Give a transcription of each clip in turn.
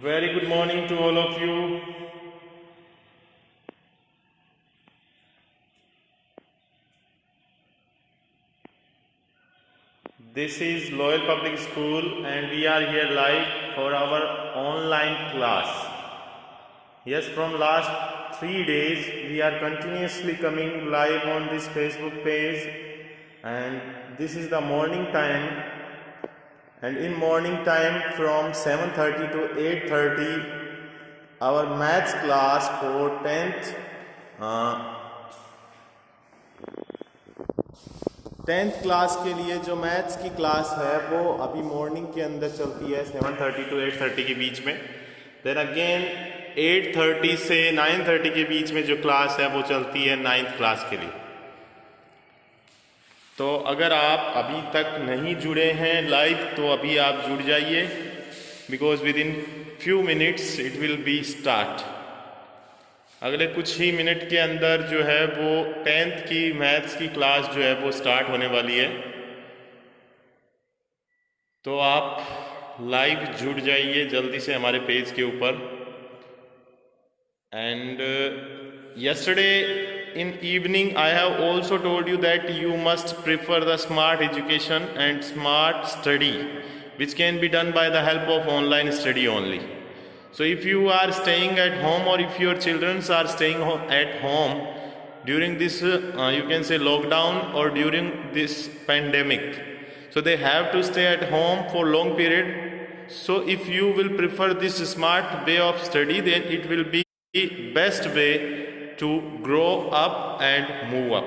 Very good morning to all of you. This is Loyal Public School and we are here live for our online class. Yes, from last 3 days we are continuously coming live on this Facebook page, and this is the morning time, and in morning time from 7:30 to 8:30 our maths class for 10th class के लिए जो maths की class है वो अभी morning के अंदर चलती है 7:30 to 8:30 के बीच में। देन अगेन 8:30 से 9:30 के बीच में जो क्लास है वो चलती है 9th क्लास के लिए। तो अगर आप अभी तक नहीं जुड़े हैं लाइव तो अभी आप जुड़ जाइए, because with in few minutes it will B start. अगले कुछ ही मिनट के अंदर जो है वो 10th की मैथ्स की क्लास जो है वो स्टार्ट होने वाली है। तो आप लाइव जुड़ जाइए जल्दी से हमारे पेज के ऊपर। And yesterday in evening I have also told you that you must prefer the smart education and smart study, which can be done by the help of online study only. So if you are staying at home, or if your children are staying at home during this you can say lockdown or during this pandemic, so they have to stay at home for long period. So if you will prefer this smart way of study, then it will be best way to grow up and move up.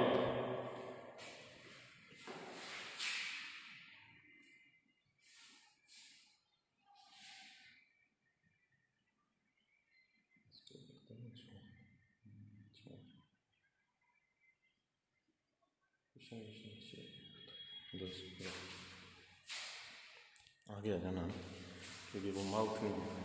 आगे आ जाना क्योंकि वो mouth नहीं है।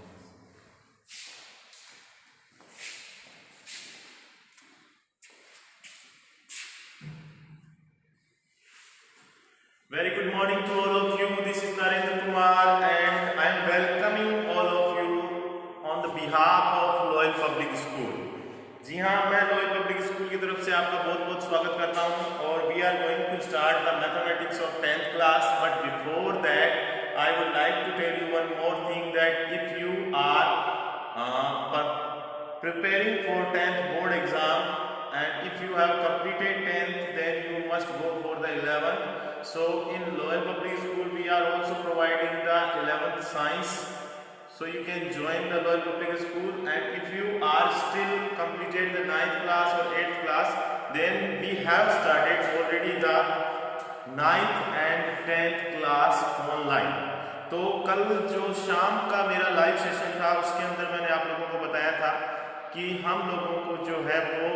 Very good morning to all of you. This is Narendra Kumar and I am welcoming all of you on the behalf of Loyal Public School. जी हाँ, मैं loyal public school की तरफ से आपका बहुत बहुत स्वागत करता हूँ और we are going to start the mathematics of 10th class. But before that I would like to tell you one more thing, that if you are preparing for 10th board exam and if you have completed 10th, then you must go for the 11th. So in Loyal Public School we are also providing the 11th science, so you can join the Loyal Public School. And if you are still completed the 9th class or 8th class, then we have started already the 9th and 10th class online. तो कल जो शाम का मेरा live session था उसके अंदर मैंने आप लोगों को बताया था कि हम लोगों को जो है वो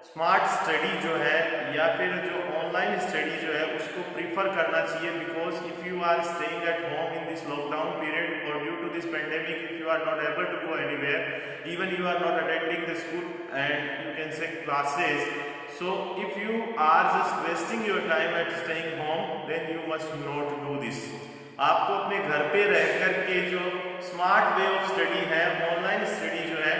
स्मार्ट स्टडी जो है या फिर जो ऑनलाइन स्टडी जो है उसको प्रीफर करना चाहिए, because if you are staying at home in this lockdown period और due to this pandemic, if you are not able to go anywhere, even you are not attending the school and you can say classes, so if you are just wasting your time at staying home, then you must not do this. आपको अपने घर पे रह कर के जो smart way of study है, online study जो है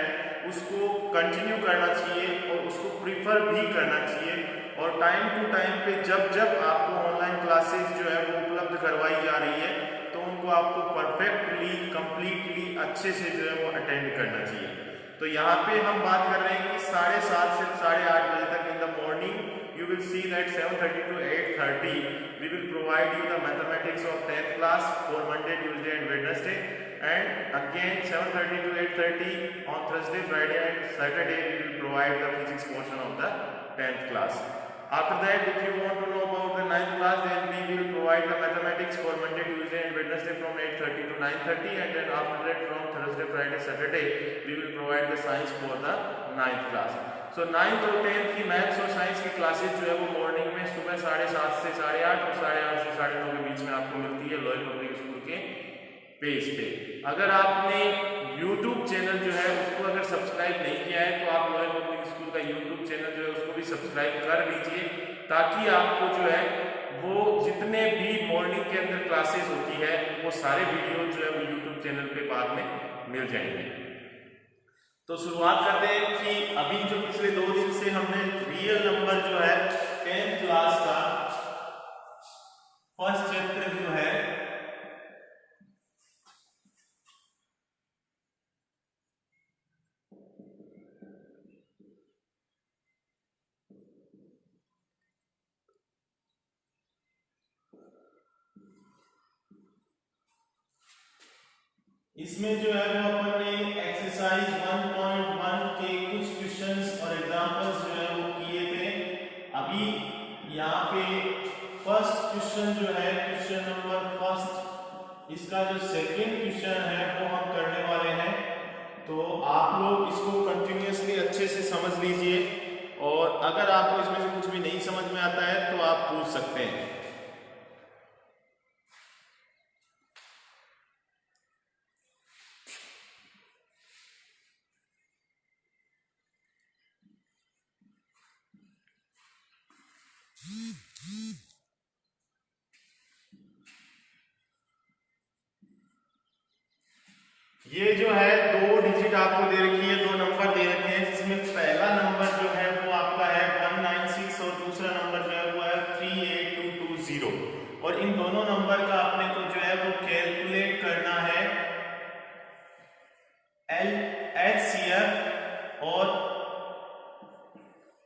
उसको कंटिन्यू करना चाहिए और उसको प्रीफर भी करना चाहिए। और टाइम टू टाइम पे जब जब आपको ऑनलाइन क्लासेस जो है वो उपलब्ध करवाई जा रही है तो उनको आपको परफेक्टली कंप्लीटली अच्छे से जो है वो अटेंड करना चाहिए। तो यहाँ पे हम बात कर रहे हैं कि 7:30 से 8:30 बजे तक in the morning you will see that 7:30 to 8:30 we will provide you the mathematics of 10th class for Monday, Tuesday and Wednesday, and again 7:30 to 8:30 on Thursday, Friday and Saturday we will provide the physics portion of the 10th class. After that, if you want to know about the 9th class, then we will provide the mathematics for Monday, Tuesday and Wednesday from 8:30 to 9:30, and then after that from Thursday, Friday, Saturday we will provide the science for the 9th class. So 9th और 10th की maths और science की classes जो है वो morning में सुबह 7:30 से 8:30 और 8:30 से 9:30 के बीच में आपको मिलती है लॉयल पब्लिक स्कूल के पेज पे। अगर आपने YouTube चैनल जो है उसको अगर सब्सक्राइब नहीं किया है तो आप लॉयल पब्लिक स्कूल का YouTube चैनल जो है उसको भी सब्सक्राइब कर लीजिए, ताकि आपको जो है वो जितने भी मॉर्निंग के अंदर क्लासेस होती है वो सारे वीडियो जो है वो यूट्यूब चैनल पे बाद में मिल जाएंगे। तो शुरुआत करते हैं कि अभी जो पिछले 2 दिन से हमने रियल नंबर जो है 10th क्लास का फर्स्ट चैप्टर जो है इसमें जो है वो अपन ने एक्सरसाइज 1.1 के कुछ क्वेश्चंस और एग्जांपल्स जो है वो किए थे। अभी यहाँ पे फर्स्ट क्वेश्चन जो है क्वेश्चन नंबर फर्स्ट, इसका जो सेकंड क्वेश्चन है वो हम करने वाले हैं। तो आप लोग इसको कंटिन्यूअसली अच्छे से समझ लीजिए और अगर आपको इसमें से कुछ भी नहीं समझ में आता है तो आप पूछ सकते हैं। ये जो है 2 डिजिट आपको दे रखी है, 2 नंबर दे रखे हैं, जिसमें पहला नंबर जो है वो आपका है 196 और दूसरा नंबर जो है वो है 38220 और इन दोनों नंबर का अपने को जो है वो कैलकुलेट करना है HCF और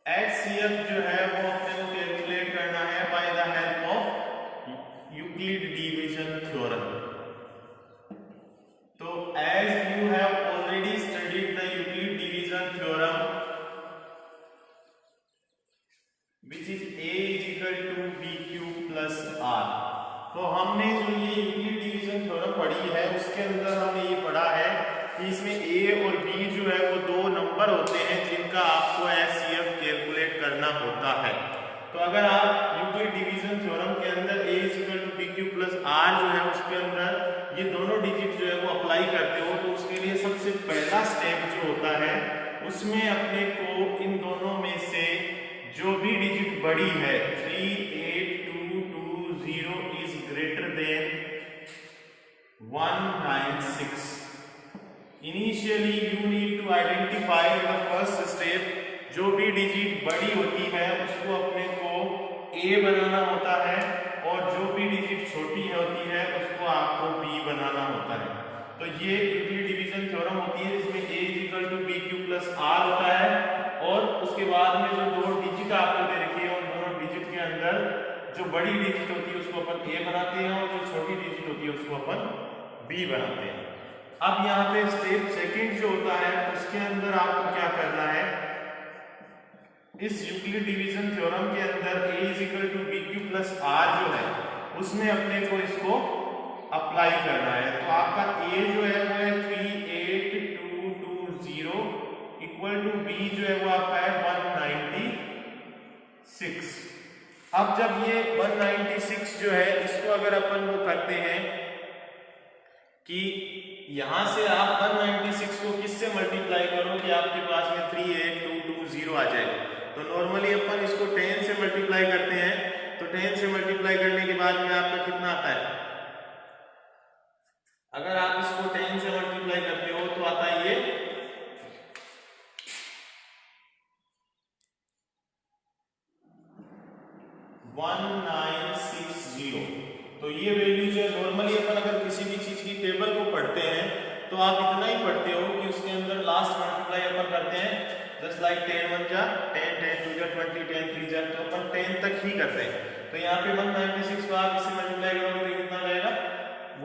HCF जो है वो अपने को कैलकुलेट करना है by the help of Euclid division theorem. तो as you have already studied the Euclid division theorem which is A is equal to BQ plus R, तो हमने जो ये यूक्लिड डिवीजन थ्योरम पढ़ी है उसके अंदर हमने ये पढ़ा है कि इसमें A और B जो है वो 2 नंबर होते हैं जिनका आपको HCF कैलकुलेट करना होता है। तो अगर आप यूक्लिड डिवीजन थ्योरम के अंदर A is equal to BQ plus R जो है उसके अंदर ये दोनों डिजिट जो है वो अप्लाई करते हो तो उसके लिए सबसे पहला स्टेप जो होता है उसमें अपने को इन दोनों में से जो भी डिजिट बड़ी है 38220 is greater than 196। Initially you need to identify the first step, जो भी डिजिट बड़ी होती है उसको अपने को A बनाना होता है और जो भी डिजिट छोटी होती है उसको आपको B बनाना होता है। तो ये यूक्लिड डिवीजन थ्योरम होती है जिसमें A is equal to BQ plus R होता है और उसके बाद में जो 2 डिजिट आपको दे रखी है उन दोनों डिजिट के अंदर जो बड़ी डिजिट होती है उसको अपन A बनाते हैं और जो छोटी डिजिट होती है उसको अपन B बनाते हैं। अब यहाँ पे स्टेप सेकंड जो होता है उसके अंदर आपको क्या करना है, इस यूक्लिड डिवीजन थ्योरम के अंदर A is equal to BQ plus R जो है उसमें अपने को इसको अप्लाई करना है। तो आपका A जो है वो है 38220 इक्वल टू B जो है वो आपका है 196। अब जब ये 196 जो है इसको अगर अपन वो करते हैं कि यहां से आप 196 को किससे मल्टीप्लाई करो कि आपके पास में 38220 आ जाए। तो नॉर्मली अपन इसको 10 से मल्टीप्लाई करते हैं, तो 10 से मल्टीप्लाई करने के बाद में आपका कितना आता है, अगर आप इसको 10 से मल्टीप्लाई करते हो तो आता है ये 1960। तो ये वैल्यू जो है नॉर्मली अपन अगर किसी भी चीज की टेबल को पढ़ते हैं तो आप इतना ही पढ़ते हो कि उसके अंदर लास्ट मल्टीप्लाई अपन करते हैं जस्ट लाइक 10 1 जा 10 10 2 जा 20 10 3 जा, तो अपन 10 तक ही करते हैं। तो यहाँ पे 196 को आप इससे मल्टीप्लाई करोगे तो कितना रहेगा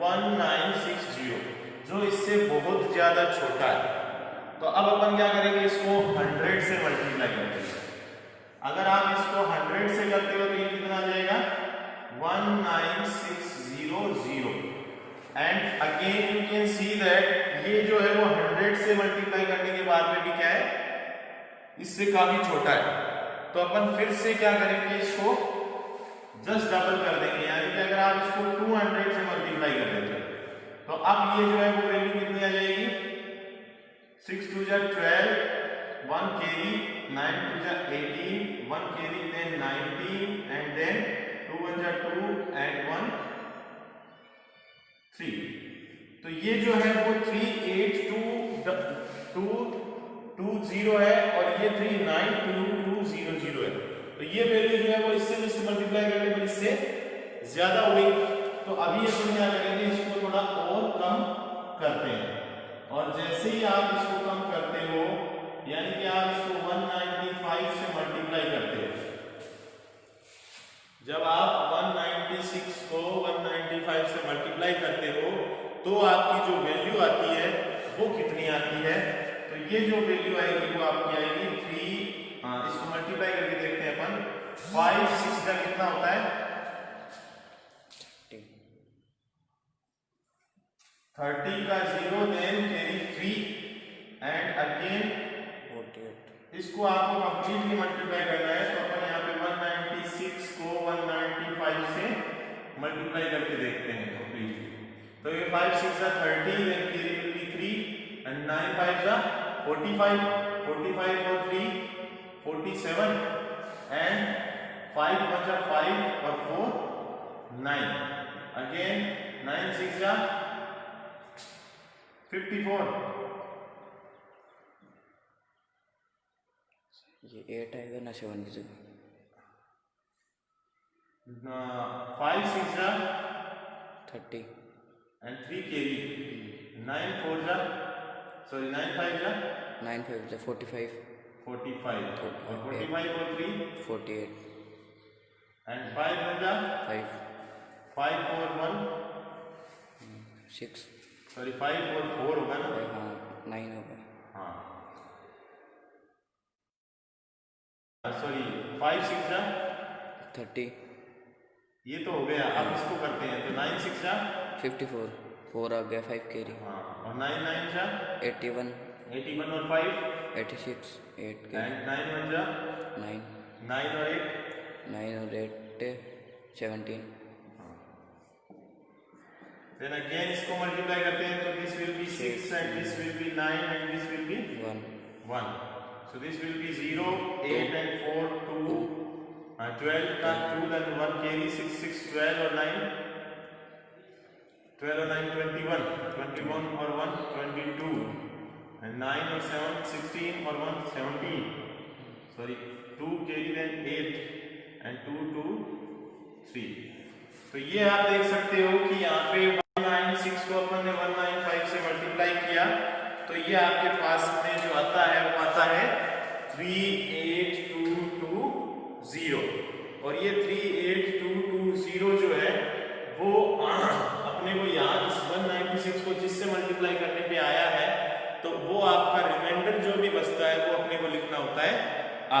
1960, जो इससे बहुत ज्यादा छोटा है। तो अब अपन क्या करेंगे, इसको 100 से मल्टीप्लाई करेंगे। अगर आप इसको 100 से करते हो तो ये कितना आ जाएगा 19600 and again you can see that ये जो है वो 100 से मल्टीप्लाई करने के बाद में भी क्या है, इससे काफी छोटा है। तो अपन फिर से क्या करेंगे, इसको जस्ट डबल कर देंगे, यानी कि अगर आप इसको 200 से मल्टीप्लाई कर देते तो अब ये जो है वो वैल्यू कितनी आ जाएगी 6 2 जा 12 1 carry 9 2 जा 18 1 carry then 19 and then 2 1 जा 2 एंड 1 3। तो ये जो है वो 38220 है और ये 392200 है। तो ये वैल्यू जो है वो इससे जस्ट मल्टीप्लाई करने पर इससे ज्यादा हो गई। तो अभी ये थोड़ा क्या करेंगे, इसको थोड़ा और कम करते हैं और जैसे ही आप इसको कम करते हो यानी कि आप इसको 195 से मल्टीप्लाई करते हो, जब आप 196 को 195 से मल्टीप्लाई करते हो तो आपकी जो वैल्यू आती है वो कितनी आती है, तो ये जो वैल्यू आएगी वो आपकी आएगी 3। इसको मल्टीप्लाई करके देखते हैं अपन। 5 6 का कितना होता है 30 का 0 देन कैरी 3 एंड अगेन 48। इसको आपको कंप्लीटली मल्टीप्लाई करना है। तो अपन यहाँ पे 196 को 195 से मल्टीप्लाई करके देखते हैं कंप्लीटली। तो ये 5 6 जा 30 then carry will be 3 and 9 5 जा 45 45 और 3 47 एंड 5 1 जा 5 और 4 9 अगेन 9 6 जा 54। ये 8 आएगा ना 7 की जगह। 5 6 जा 30 एंड 3 कैरी 9 4 जा 9 5 जा 9 5 जा 45 45 और 45 और 3 48 एंड 5 1 जा 5 5 4 1 6 5 और 4 होगा ना। हाँ 9 होगा। हाँ 5 6 जा 30 ये तो हो गया। अब इसको करते हैं तो 9 6 जा 54 4 आ गया 5 कैरी हाँ और 9 9 जा 81 81 और 5 86 8 कैरी एंड 9 1 जा 9 9 और 8 9 और 8 17। Then again इसको मल्टीप्लाई करते हैं तो this will be 6 and this will be 9 and this will be 1. So this will be 0 8 and 4 2 12 का 2 then 1 carry 6 6 12 और 9 12 और 9 21 21 और 1 22 and 9 और 7 16 और 1 17 sorry 2 carry then 8 and 2 2 3। तो ये आप देख सकते हो कि यहाँ पे 196 को अपन ने 195 से मल्टीप्लाई किया तो ये आपके पास में जो आता है वो आता है 38220 और ये 38220 जो है वो अपने को यहाँ इस 196 को जिससे मल्टीप्लाई करने पे आया है तो वो आपका रिमाइंडर जो भी बचता है वो अपने को लिखना होता है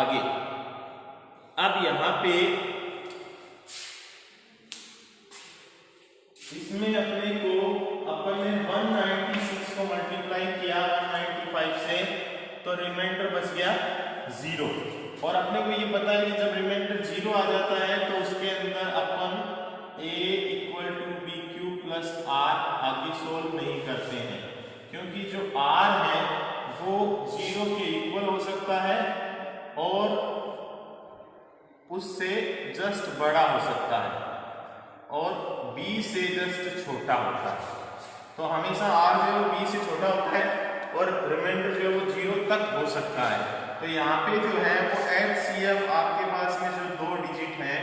आगे। अब यहाँ पे इसमें अपने को अपन ने 196 को मल्टीप्लाई किया 195 से तो रिमाइंडर बच गया 0 और अपने को ये पता है कि जब रिमाइंडर 0 आ जाता है तो उसके अंदर अपन a = bq + r आगे सोल्व नहीं करते हैं क्योंकि जो r है वो 0 के इक्वल हो सकता है और उससे जस्ट बड़ा हो सकता है और b से जस्ट छोटा होता है। तो हमेशा r जो है वो b से छोटा होता है और रिमाइंडर जो है वो 0 तक हो सकता है। तो यहाँ पे जो है वो HCF आपके पास में जो 2 डिजिट हैं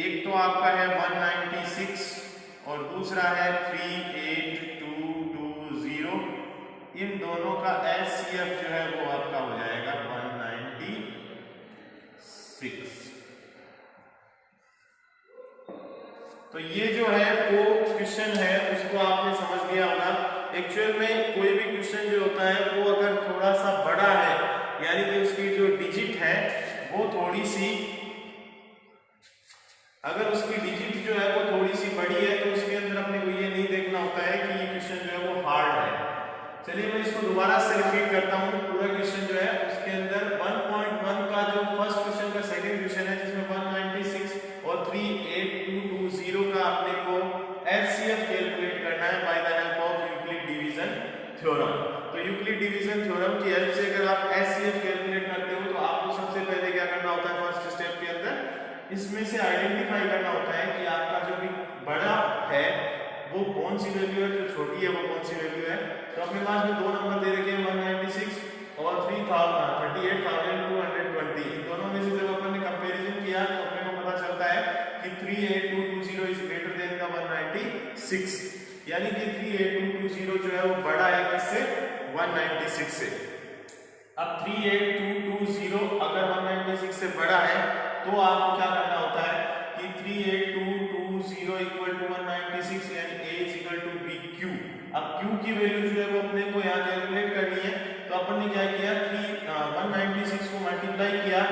एक तो आपका है 196 और दूसरा है 38220 इन दोनों का HCF जो है वो आपका हो जाएगा 196। तो ये जो है वो क्वेश्चन है उसको आपने समझ लिया होगा। एक्चुअल में कोई भी क्वेश्चन जो होता है वो अगर थोड़ा सा बड़ा है यानी कि उसकी जो डिजिट है वो थोड़ी सी अगर उसकी डिजिट जो है वो थोड़ी सी बड़ी है तो उसके अंदर अपने को ये नहीं देखना होता है कि ये क्वेश्चन जो है वो हार्ड है। चलिए मैं इसको दोबारा से रिपीट करता हूँ। पूरा क्वेश्चन जो है उसके अंदर 1.1 का जो फर्स्ट क्वेश्चन का सेकंड क्वेश्चन है जिसमें 196 और 38220 का अपने को HCF कैलकुलेट करना है by the help of Euclid division theorem. तो यूक्लिड डिवीजन थ्योरम की हेल्प से अगर आप HCF कैलकुलेट करते हो तो आपको सबसे पहले क्या करना होता है फर्स्ट स्टेप के अंदर इसमें से आइडेंटिफाई करना होता है कि आपका जो भी बड़ा है वो कौन सी वैल्यू है, जो छोटी है वो कौन सी वैल्यू है। तो अपने पास में दो नंबर दे रखे हैं 196 और 38,220। इन दोनों में से जब अपन ने कंपैरिजन किया तो अपने को पता चलता है कि 38220 इज ग्रेटर देन द 196, यानी कि 38220 जो है वो बड़ा है किससे, 196 से। अब 38220 अगर 196 से बड़ा है तो आपको क्या करना होता है कि 38220 इक्वल टू 196 यानी a is equal to bq। अब q की वैल्यू जो है वो अपने को यहाँ कैलकुलेट करनी है। तो अपन ने क्या किया कि 196 को मल्टीप्लाई किया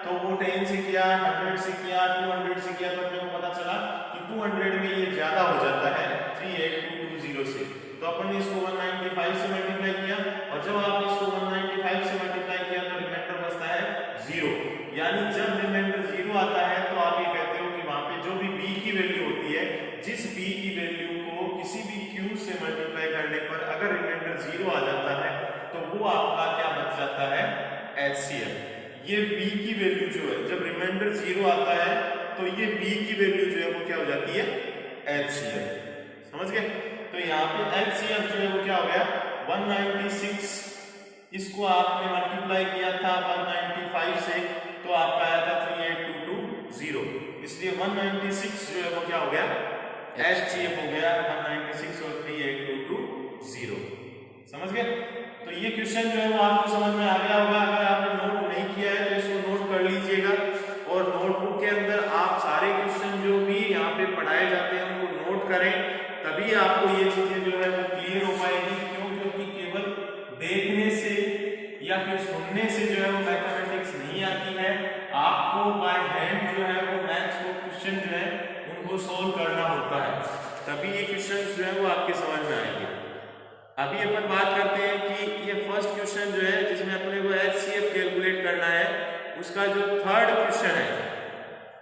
तो वो 10 से किया, 100 से किया, 200 से किया, तो अपने को पता चला कि 200 में ये ज्यादा हो जाता है 38220 से। तो अपन ने इसको 195 से मल्टीप्लाई किया और जब आपने इसको 195 से मल्टीप्लाई किया तो रिमाइंडर बचता है 0। यानी जब रिमाइंडर 0 आता है तो आप ये कहते हो कि वहां पे जो भी b की वैल्यू होती है, जिस b की वैल्यू को किसी भी q से मल्टीप्लाई करने पर अगर रिमाइंडर 0 आ जाता है तो वो आपका क्या बच जाता है, HCF। ये b की वैल्यू जो है जब रिमाइंडर 0 आता है तो ये b की वैल्यू जो है वो क्या हो जाती है, HCF। समझ गए। तो यहाँ पे HCF जो है वो क्या हो गया 196, इसको आपने मल्टीप्लाई किया था 195 से तो आपका आया था 38220, इसलिए 196 जो है वो क्या हो गया, HCF हो गया 196 और 38220। समझ गए। तो ये क्वेश्चन जो है वो आपको समझ में आ गया होगा। अगर आपने नोट नहीं किया है तो इसको नोट कर लीजिएगा और नोटबुक के अंदर आप सारे क्वेश्चन जो भी यहाँ पे पढ़ाए जाते हैं उनको नोट करें, तभी आपको ये चीजें जो है वो क्लियर हो पाएगी। क्यों? क्योंकि केवल देखने से या फिर सुनने से जो है वो मैथमेटिक्स नहीं आती है, आपको बाय हैंड जो है वो मैथ्स को क्वेश्चन जो है उनको सोल्व करना होता है, तभी ये क्वेश्चन जो है वो आपके समझ में आएंगे। अभी अपन बात करते हैं कि ये फर्स्ट क्वेश्चन जो है जिसमें अपने को HCF कैलकुलेट करना है, उसका जो थर्ड क्वेश्चन है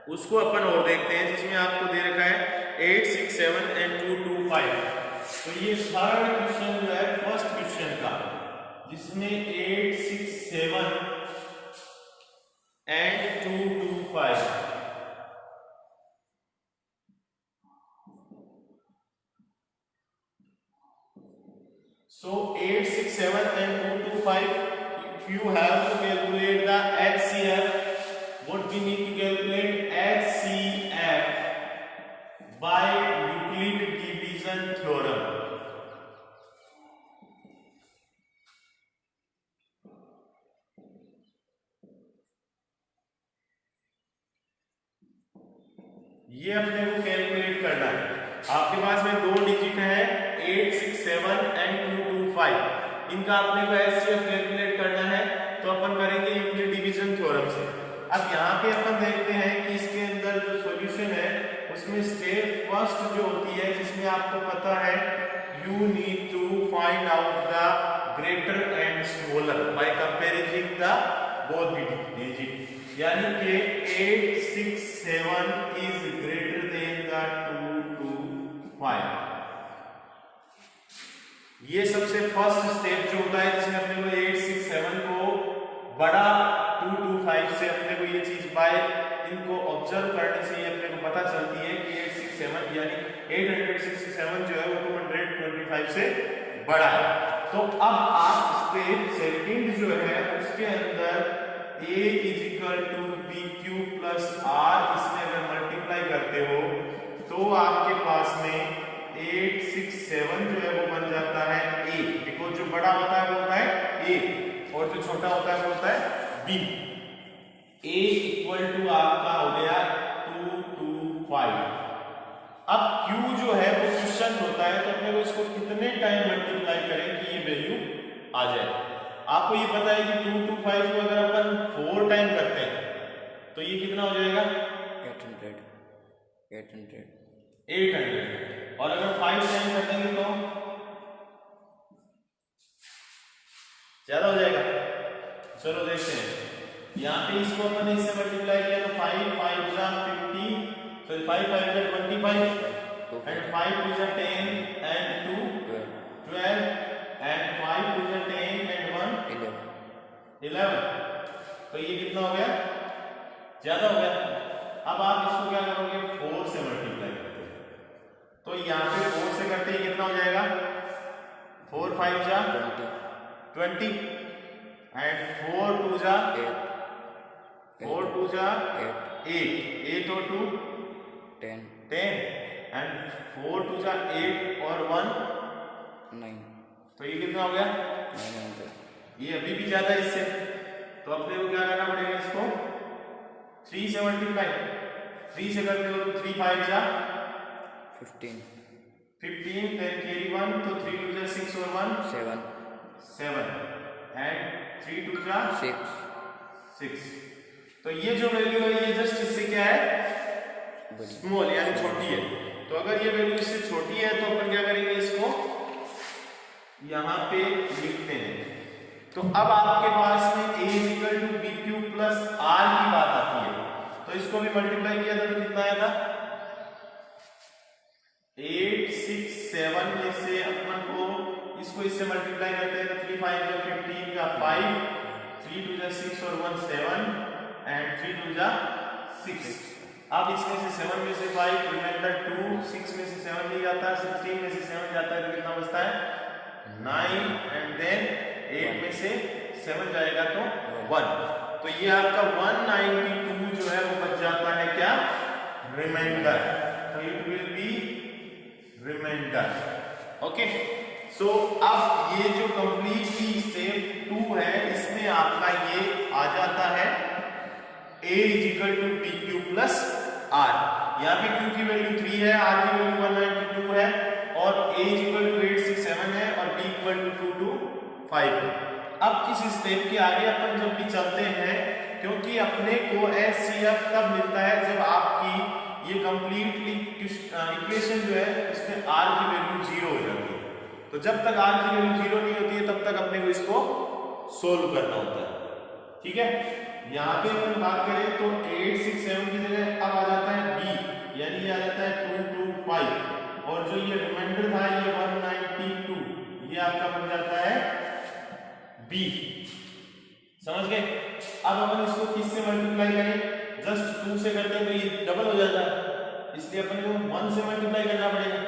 उसको अपन और देखते हैं, जिसमें आपको दे रखा है 8, 6, 7 एंड 2, 2, 5। तो ये थर्ड क्वेश्चन जो है फर्स्ट क्वेश्चन का, जिसमें 8, 6, 7 and 2, 2, 5। So 8, 6, 7 and 2, 2, 5. If you have to calculate the HCF, what we need to calculate HCF by Euclid division theorem. ये अपने को कैलकुलेट करना है। आपके पास में दो डिजिट है 8, 6, 7 एंड 2, 2, 5। इनका अपने को HCF कैलकुलेट करना है तो अपन करेंगे यूक्लिड डिवीजन थ्योरम से। अब यहाँ पे अपन देखते हैं कि इसके अंदर जो सॉल्यूशन है उसमें स्टेप फर्स्ट जो होती है, जिसमें आपको पता है you need to find out the greater and smaller by comparing the both digit, यानी कि 8, 6, 7 इज ग्रेटर देन द 2, 2, 5। ये सबसे फर्स्ट स्टेप जो होता है जिसमें अपने को 8, 6, 7 को बड़ा 2, 2, 5 से अपने को ये चीज बाय इनको ऑब्जर्व करने से ये अपने को पता चलती है कि 8, 6, 7 यानी 867 जो है वो 225 से बड़ा है। तो अब आप स्टेप सेकंड जो है उसके अंदर a is equal to b q plus r, इसमें अगर मल्टीप्लाई करते हो तो आपके पास में 8, 6, 7 जो है वो बन जाता है a, बिकॉज जो बड़ा होता है वो होता है a और जो छोटा होता है वो होता है b। a इक्वल टू आपका हो गया 2, 2, 5। अब q जो है वो क्वेश्चन होता है तो अपने को इसको कितने टाइम मल्टीप्लाई करें कि ये वैल्यू आ जाए। आपको ये पता है कि 2, 2, 5 को अगर अपन 4 टाइम करते हैं तो ये कितना हो जाएगा 800 और अगर 5 टाइम कर देंगे तो ज्यादा हो जाएगा। चलो देखते हैं। यहाँ पे इसको अपन ने इससे मल्टीप्लाई किया तो 5, 5 जा 50, सॉरी 5, 5 जा 25 एंड 5 टू जा 10 एंड 2 12 एंड 5 टू जा 10 एंड 1 11। तो ये कितना हो गया, ज्यादा हो गया। अब आप इसको क्या करोगे, 4 से मल्टीप्लाई करते हो, तो यहाँ पे 4 से करते ही कितना हो जाएगा, 4 5 जा 20 एंड 4 2 जा 4 2 जा 8 और 2 10 एंड 4 2 जा 8 और 1 9, तो ये कितना हो गया, 900, ये अभी भी ज्यादा है इससे, तो अपने को क्या करना पड़ेगा, इसको 3 से मल्टीप्लाई, 3 से करते हो तो 3 5 जा 15, 15 then carry 1 तो 3 2 जा 6 और 1 7 एंड 3 2 जा 6, तो ये जो वैल्यू है ये जस्ट इससे क्या है, स्मॉल यानी छोटी है, तो अगर ये वैल्यू इससे छोटी है तो अपन क्या करेंगे, इसको यहाँ पे लिखते हैं, तो अब आपके पास में a equal to b q plus r की बात आती है, तो इसको भी मल्टीप्लाई किया था तो कितना आया था, 8 6 7 में से अपन को इसको इससे मल्टीप्लाई करते हैं तो 3 5 जा 15 का 5 3 2 जा 6 और 1 7 एंड 3 2 जा 6, अब इसमें से 7 में से 5 रिमाइंडर 2, 6 में से 7 नहीं जाता, 16 में से 7 जाता है तो कितना बचता है 9 एंड देन 8 में से 7 जाएगा तो 1, तो ये आपका 192 जो है वो बच जाता है क्या, रिमाइंडर, तो it will be reminder. Okay, so अब ये जो कंप्लीटली स्टेप 2 है इसमें आपका ये आ जाता है a is equal to b q plus r, यहाँ पे q की वैल्यू 3 है, r की वैल्यू 192 है और a इज इक्वल टू 8 6 7 है और b इक्वल टू 2 2 5 है। अब इस स्टेप के आगे अपन जब भी चलते हैं, क्योंकि अपने को HCF तब मिलता है जब आपकी ये कंप्लीटली इक्वेशन जो है उसमें r की वैल्यू 0 हो जाती है, तो जब तक r की वैल्यू 0 नहीं होती है तब तक अपने को इसको सोल्व करना होता है। ठीक है, यहाँ पे अपन बात करें तो 8 6 7 की जगह अब आ जाता है b, यानी ये आ जाता है 2 2 5 और जो ये रिमाइंडर था ये 192, ये आपका बन जाता है b, समझ गए। अब अपन इसको किस से मल्टीप्लाई करें, जस्ट 2 से करते हैं तो ये डबल हो जाता है, इसलिए अपन को 1 से मल्टीप्लाई करना पड़ेगा,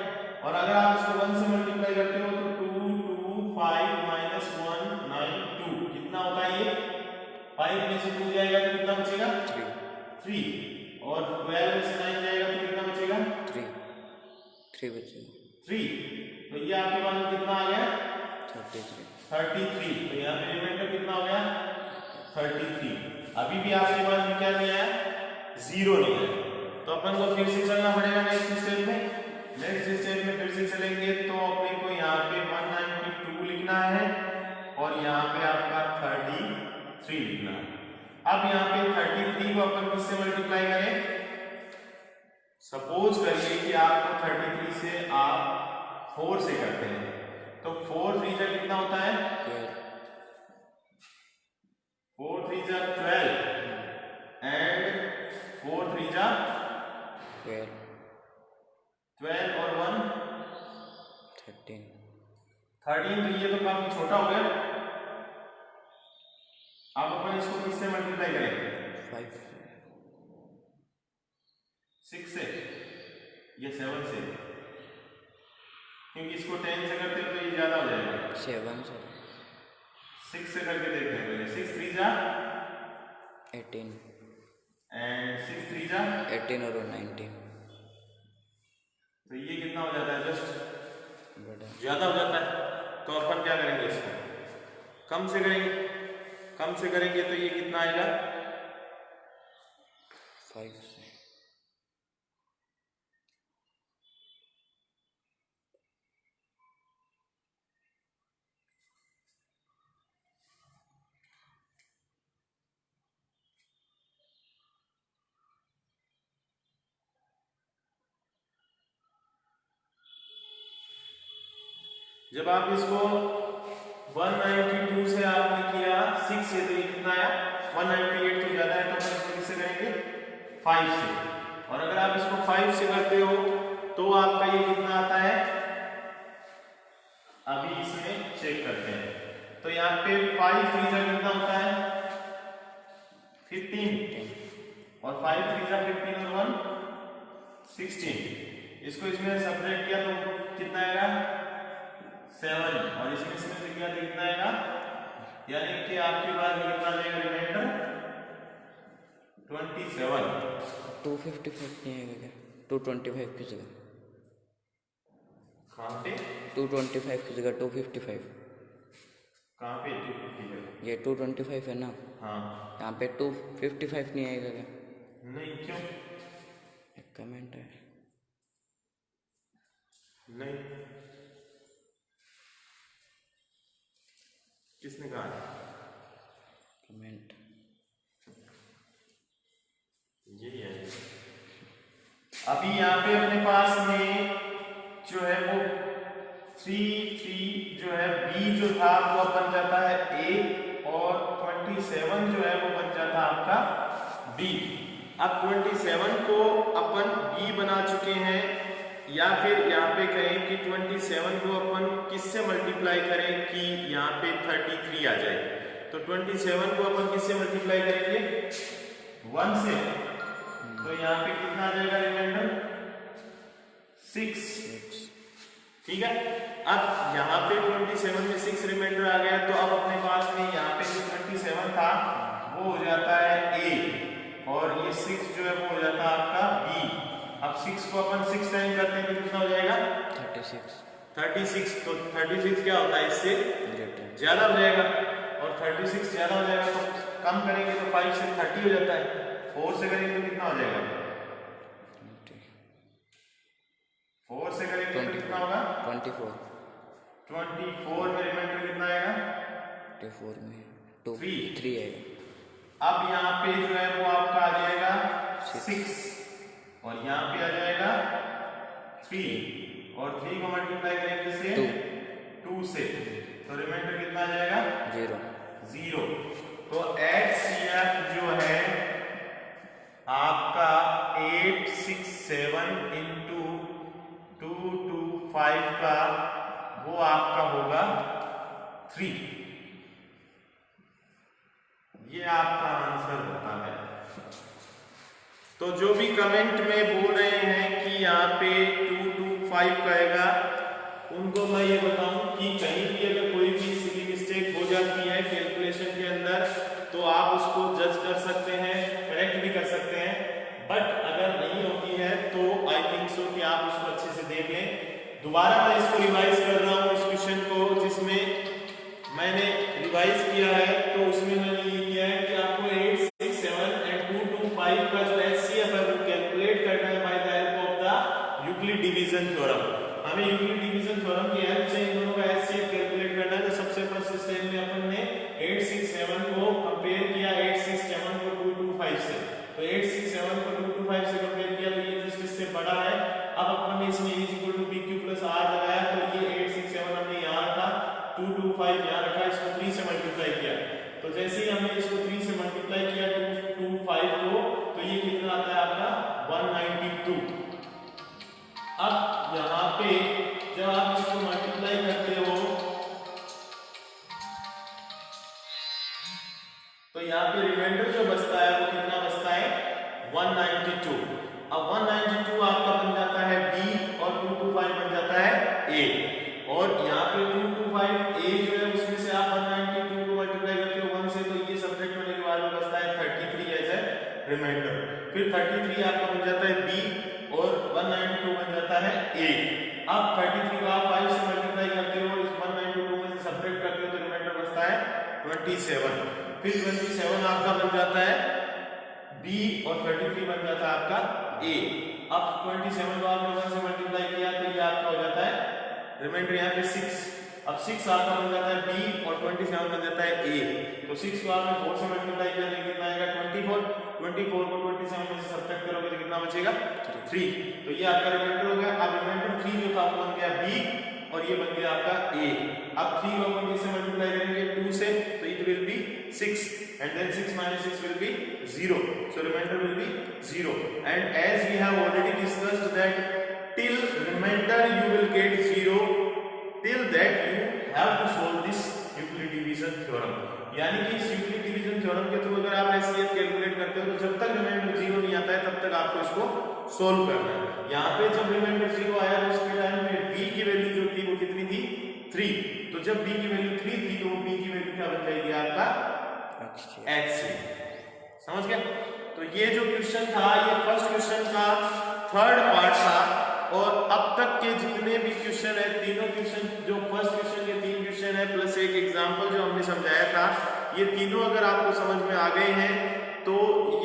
और अगर आप इसको 1 से मल्टीप्लाई करते हो तो 2 2 5 माइनस 1 9 2 कितना होता है, ये 5 में से 2 जाएगा तो कितना बचेगा 3 और 12 में से 9 जाएगा तो कितना बचेगा 3 बचेगा 3, तो ये आपके पास कितना आ गया 33, तो यहाँ पे रिमाइंडर कितना हो गया 33, अभी भी आपके पास में क्या नहीं आया 0 नहीं आया, तो अपन को फिर से चलना पड़ेगा नेक्स्ट स्टेप में। नेक्स्ट स्टेप में फिर से चलेंगे तो अपने को यहाँ पे 192 लिखना है और यहाँ पे आपका 33 लिखना है। अब यहाँ पे 33 को अपन किससे मल्टीप्लाई करें, सपोज करिए कि आपको 33 से आप 4 से करते हैं तो 4 3 जा कितना होता है 4 3 जा 12 एंड 4 3 जा 12 और 1 13, तो ये तो काफी छोटा हो गया। अब अपन इसको किससे मल्टीप्लाई करेंगे 6 से या 7 से, क्योंकि इसको 10 से करते हैं तो ये ज्यादा हो जाएगा 7 से 6 से करके देखते हैं पहले, 6 3 जा 18 एंड 6 3 जा 18 और 19, तो ये कितना हो जाता है जस्ट बड़ा ज्यादा हो जाता है, तो अपन क्या करेंगे इसको कम से करेंगे, कम से करेंगे तो ये कितना आएगा 5 से जब आप इसको 192 से आपने किया 6 से तो ये कितना आया 198, तो ज्यादा है तो अपन इसको किससे करेंगे 5 से, और अगर आप इसको 5 से करते हो तो आपका ये कितना आता है, अभी इसमें चेक करते हैं, तो यहाँ पे 5 3 जा कितना होता है 15 और 5 3 जा 15 और 1 16। इसको इसमें सब्ट्रैक्ट किया तो कितना आएगा 7 और इसमें से किया तो कितना आएगा, यानी कि आपके पास कितना आ जाएगा रिमाइंडर 27। 255 नहीं आएगा क्या? 225 की जगह कहाँ पे 225 की जगह 255। कहाँ पे 255? ये 225 है ना, हाँ यहाँ पे 255 नहीं आएगा क्या? नहीं, क्यों एक कमेंट है। नहीं, किसने कहा कमेंट यही है। अभी यहाँ पे अपने पास में जो है वो 3 जो है बी जो था वो बन जाता है ए और 27 जो है वो बन जाता है आपका बी। अब 27 को अपन बी बना चुके हैं, या फिर यहाँ पे कहें कि 27 को अपन किससे मल्टीप्लाई करें कि यहाँ पे 33 आ जाए। तो 27 को अपन किससे मल्टीप्लाई करेंगे 1 से, तो यहाँ पे कितना आ जाएगा रिमाइंडर 6। ठीक है, अब यहाँ पे 27 में 6 रिमाइंडर आ गया, तो अब अपने पास में यहाँ पे जो 27 था वो हो जाता है ए और ये 6 जो है वो हो जाता है आपका बी। अब 6 को अपन 6 टाइम करते हैं तो कितना हो जाएगा 36। तो 36 क्या होता है इससे ज्यादा हो जाएगा, और 36 ज्यादा हो जाएगा तो कम करेंगे तो 5 से 30 हो जाता है, 4 से करेंगे तो कितना हो जाएगा 4 से करेंगे तो कितना होगा 24 में रिमाइंडर कितना आएगा 24 में 3 आएगा। अब यहाँ पे जो है वो आपका आ जाएगा 6 और यहाँ पे आ जाएगा 3 और 3 को मल्टीप्लाई करेंगे से 2 से, तो रिमाइंडर कितना आ जाएगा 0। तो HCF जो है आपका 867 इंटू 225 का वो आपका होगा 3। ये आपका आंसर होता है। तो जो भी कमेंट में बोल रहे हैं कि यहाँ पे 225 कहेगा, उनको मैं ये बताऊं कि कहीं भी अगर कोई भी सिली मिस्टेक हो जाती है कैलकुलेशन के अंदर तो आप उसको जज कर सकते हैं, करेक्ट भी कर सकते हैं, बट अगर नहीं होती है तो आई थिंक सो कि आप उसको अच्छे से देख लें। दोबारा मैं इसको रिवाइज कर रहा हूँ इस क्वेश्चन को, जिसमें मैंने रिवाइज किया है तो उसमें मैंने ये किया है कि आपको 867 एंड 225 का जो HCF है वो कैलकुलेट करना है by the help of the Euclid division theorem. हमें यूक्लिड डिवीजन थ्योरम की हेल्प से इन दोनों का HCF कैलकुलेट करना है। तो सबसे फर्स्ट स्टेप में अपन ने 867 को कंपेयर किया 867 को 225 से, तो 867 को 225 से कंपेयर किया तो ये जस्ट इससे बड़ा है। अब अपन ने इसमें is equal to PQ plus R लगाया, तो ये 867 हमने यहाँ रखा, 225 यहाँ रखा, इसको 3 से मल्टीप्लाई किया। तो जैसे ही हमने इसको 3 से मल्टीप्लाई किया 225 को, तो ये कितना आता है आपका 192। अब यहाँ पे जब आप इसको मल्टीप्लाई करते हो तो यहाँ पे रिमाइंडर जो बचता है वो कितना बचता है 192। अब 192 आपका बन जाता है B और 225 बन जाता है A, और यहाँ पे 225 A जो है उसमें से आप 192 को मल्टीप्लाई करते हो 1 से, तो ये सब्ट्रैक्ट होने के बाद में बचता है 33 एज ए रिमाइंडर। फिर 33 आपका बन जाता है B और 192 बन जाता है A। अब 33 को आप 5 से मल्टीप्लाई करते हो, इस 192 में से सब्ट्रैक्ट करते हो तो रिमाइंडर बचता है 27। फिर 27 आपका बन जाता है B और 33 बन जाता है आपका A। अब 27 को आपने 1 से मल्टीप्लाई किया तो ये आपका हो जाता है रिमाइंडर यहाँ पे 6। अब 6 आपका बन जाता है B और 27 बन जाता है A। तो 6 को आपने 4 से मल्टीप्लाई किया तो कितना आएगा 24 को 27 में से सब्ट्रैक्ट करोगे तो कितना बचेगा 3। तो ये आपका रिमाइंडर हो गया। अब रिमाइंडर 3 जो था वो बन गया B और ये बन गया आपका A। अब 3 को अपन किससे मल्टीप्लाई करेंगे 2 से, तो it will B 6 and then 6 minus 6 will be 0, so remainder will be 0, and as we have already discussed that till remainder you will get 0, till that you have to solve this Euclid division theorem। यानी कि इस Euclid division theorem के through अगर आप HCF calculate करना करते हो तो जब तक रिमाइंडर 0 नहीं आता है तब तक आपको इसको सोल्व करना है। यहाँ पे जब रिमाइंडर 0 आया तो उसके टाइम पे b की वैल्यू जो थी वो कितनी थी 3, तो जब b की वैल्यू 3 थी तो b की वैल्यू क्या बन जाएगी आपका h3। समझ गया? तो ये जो क्वेश्चन था ये फर्स्ट क्वेश्चन का थर्ड पार्ट था और अब तक के जितने भी क्वेश्चन है तीनों क्वेश्चन जो फर्स्ट क्वेश्चन के 3 क्वेश्चन है प्लस एक एग्जांपल जो हमने समझाया था ये तीनों अगर आपको समझ में आ गए हैं तो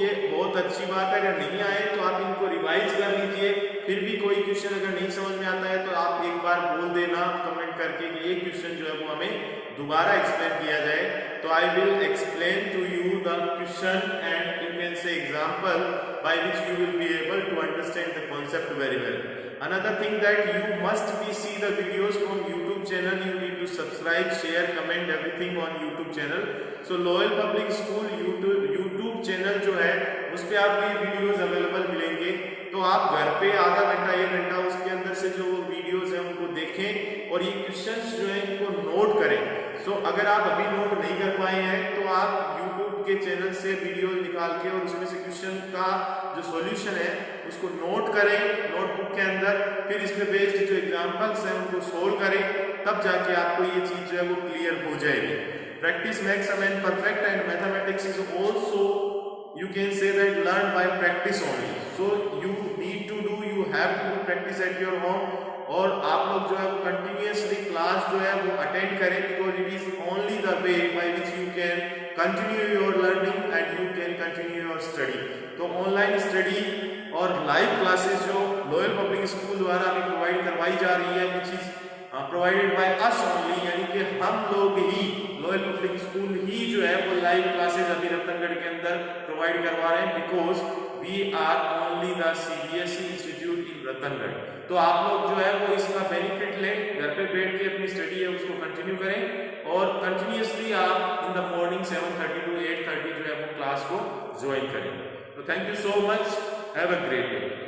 ये बहुत अच्छी बात है। अगर नहीं आए तो आप इनको रिवाइज कर लीजिए, फिर भी कोई क्वेश्चन अगर नहीं समझ में आता है तो आप एक बार बोल देना कमेंट करके कि ये क्वेश्चन जो है वो हमें दोबारा एक्सप्लेन किया जाए। तो I will explain to you the question and you can say example by which you will be able to understand the concept very well. Another thing that you must be see the videos from YouTube channel. You need to subscribe, share, comment everything on YouTube channel. So Loyal Public School YouTube channel जो है उस पे आपको ये videos available मिलेंगे। तो आप घर पे आधा घंटा 1 घंटा उसके अंदर से जो वीडियोस हैं उनको देखें और ये क्वेश्चंस जो है इनको नोट करें। सो अगर आप अभी नोट नहीं कर पाए हैं तो आप YouTube के चैनल से वीडियो निकाल के और उसमें से क्वेश्चन का जो सॉल्यूशन है उसको नोट करें नोटबुक के अंदर, फिर इसमें बेस्ड जो एग्जांपल्स हैं उनको सोल्व करें, तब जाके आपको ये चीज जो है वो क्लियर हो जाएगी। Practice makes a man perfect and mathematics is also you can say that learn by practice only. So you need to do, you have to do practice at your home और आप लोग जो है वो continuously class जो है वो attend करें because it is only the way by which you can continue your learning and you can continue your study. तो ऑनलाइन स्टडी और लाइव क्लासेस जो लॉयल पब्लिक स्कूल द्वारा अभी प्रोवाइड करवाई जा रही है which is provided by us only, यानी कि हम लोग ही लॉयल पब्लिक स्कूल ही जो है वो लाइव क्लासेस अभी रतनगढ़ के अंदर प्रोवाइड करवा रहे हैं because we are only the CBSE institute in Ratangarh. तो आप लोग जो है वो इसका बेनिफिट लें, घर पे बैठ के अपनी स्टडी है उसको कंटिन्यू करें और कंटिन्यूअसली आप इन द मॉर्निंग 7:30 to 8:30 जो है वो क्लास को ज्वाइन करें। तो thank you so much, have a great day.